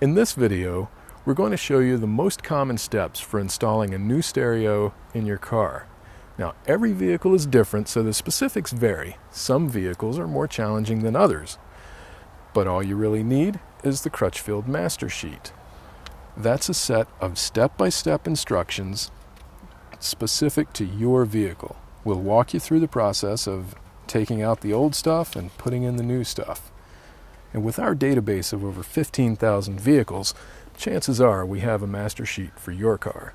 In this video, we're going to show you the most common steps for installing a new stereo in your car. Now, every vehicle is different, so the specifics vary. Some vehicles are more challenging than others. But all you really need is the Crutchfield Master Sheet. That's a set of step-by-step instructions specific to your vehicle. We'll walk you through the process of taking out the old stuff and putting in the new stuff. And with our database of over 15,000 vehicles, chances are we have a master sheet for your car.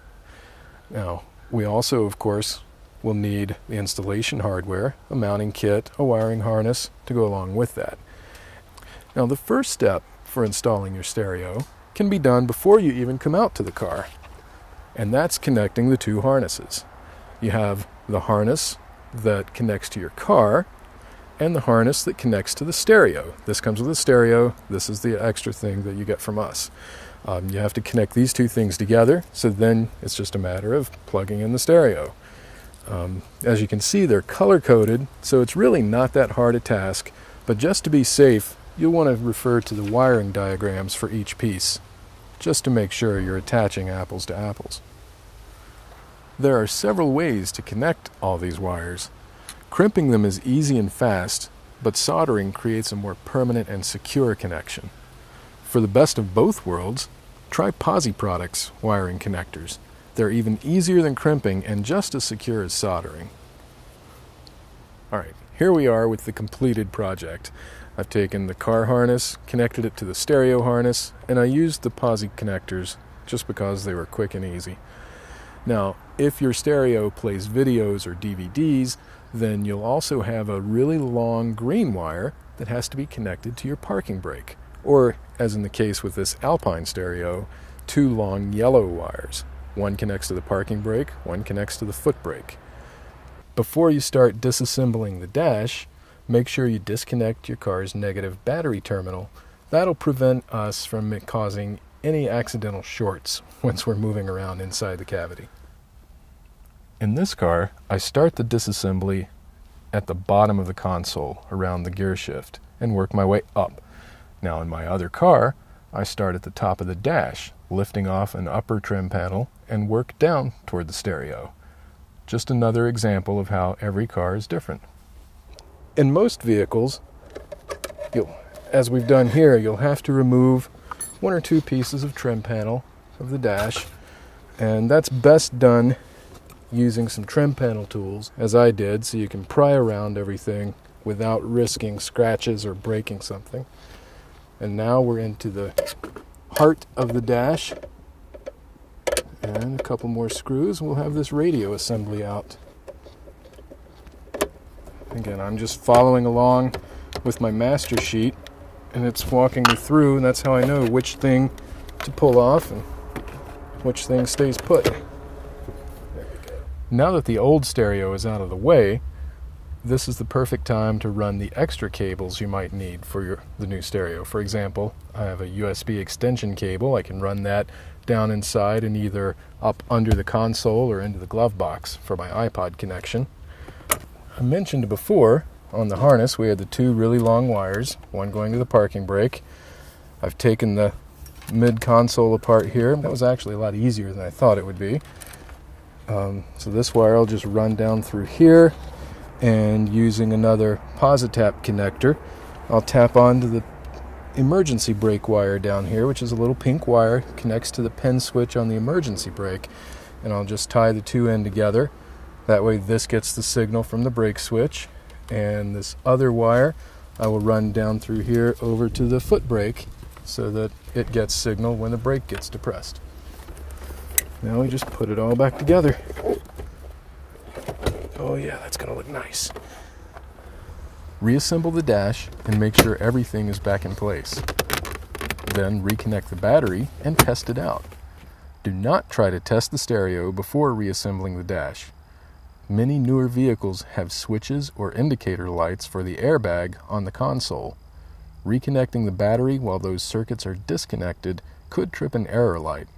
Now, we also, of course, will need the installation hardware, a mounting kit, a wiring harness to go along with that. Now, the first step for installing your stereo can be done before you even come out to the car, and that's connecting the two harnesses. You have the harness that connects to your car and the harness that connects to the stereo. This comes with a stereo. This is the extra thing that you get from us. You have to connect these two things together, so then it's just a matter of plugging in the stereo. As you can see, they're color-coded, so it's really not that hard a task, but just to be safe, you'll want to refer to the wiring diagrams for each piece, just to make sure you're attaching apples to apples. There are several ways to connect all these wires. Crimping them is easy and fast, but soldering creates a more permanent and secure connection. For the best of both worlds, try Posi Products wiring connectors. They're even easier than crimping and just as secure as soldering. Alright, here we are with the completed project. I've taken the car harness, connected it to the stereo harness, and I used the Posi connectors just because they were quick and easy. Now, if your stereo plays videos or DVDs, then you'll also have a really long green wire that has to be connected to your parking brake. Or, as in the case with this Alpine stereo, two long yellow wires. One connects to the parking brake, one connects to the foot brake. Before you start disassembling the dash, make sure you disconnect your car's negative battery terminal. That'll prevent us from causing any accidental shorts once we're moving around inside the cavity. In this car, I start the disassembly at the bottom of the console around the gear shift and work my way up. Now in my other car, I start at the top of the dash, lifting off an upper trim panel and work down toward the stereo. Just another example of how every car is different. In most vehicles, as we've done here, you'll have to remove one or two pieces of trim panel of the dash, and that's best done using some trim panel tools, as I did, so you can pry around everything without risking scratches or breaking something. And now we're into the heart of the dash, and a couple more screws, and we'll have this radio assembly out. Again, I'm just following along with my master sheet, and it's walking me through, and that's how I know which thing to pull off and which thing stays put. There we go. Now that the old stereo is out of the way, this is the perfect time to run the extra cables you might need for the new stereo. For example, I have a USB extension cable. I can run that down inside and either up under the console or into the glove box for my iPod connection. I mentioned before, on the harness, we had the two really long wires, one going to the parking brake. I've taken the mid-console apart here. That was actually a lot easier than I thought it would be. So this wire will just run down through here, and using another Positap connector, I'll tap onto the emergency brake wire down here, which is a little pink wire, connects to the pen switch on the emergency brake, and I'll just tie the two end together. That way this gets the signal from the brake switch, and this other wire I will run down through here over to the foot brake so that it gets signal when the brake gets depressed. Now we just put it all back together. Oh yeah, that's going to look nice. Reassemble the dash and make sure everything is back in place. Then reconnect the battery and test it out. Do not try to test the stereo before reassembling the dash. Many newer vehicles have switches or indicator lights for the airbag on the console. Reconnecting the battery while those circuits are disconnected could trip an error light.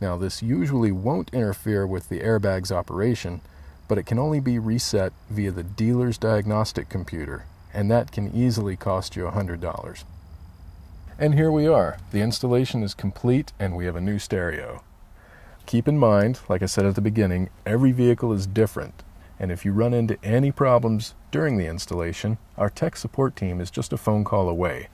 Now, this usually won't interfere with the airbag's operation, but it can only be reset via the dealer's diagnostic computer, and that can easily cost you $100. And here we are. The installation is complete and we have a new stereo. Keep in mind, like I said at the beginning, every vehicle is different. And if you run into any problems during the installation, our tech support team is just a phone call away.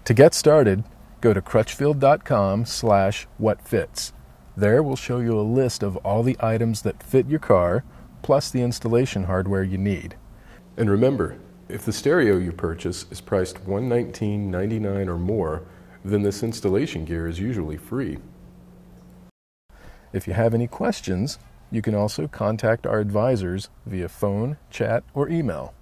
To get started, go to crutchfield.com/whatfits. There we'll show you a list of all the items that fit your car, plus the installation hardware you need. And remember, if the stereo you purchase is priced $119.99 or more, then this installation gear is usually free. If you have any questions, you can also contact our advisors via phone, chat, or email.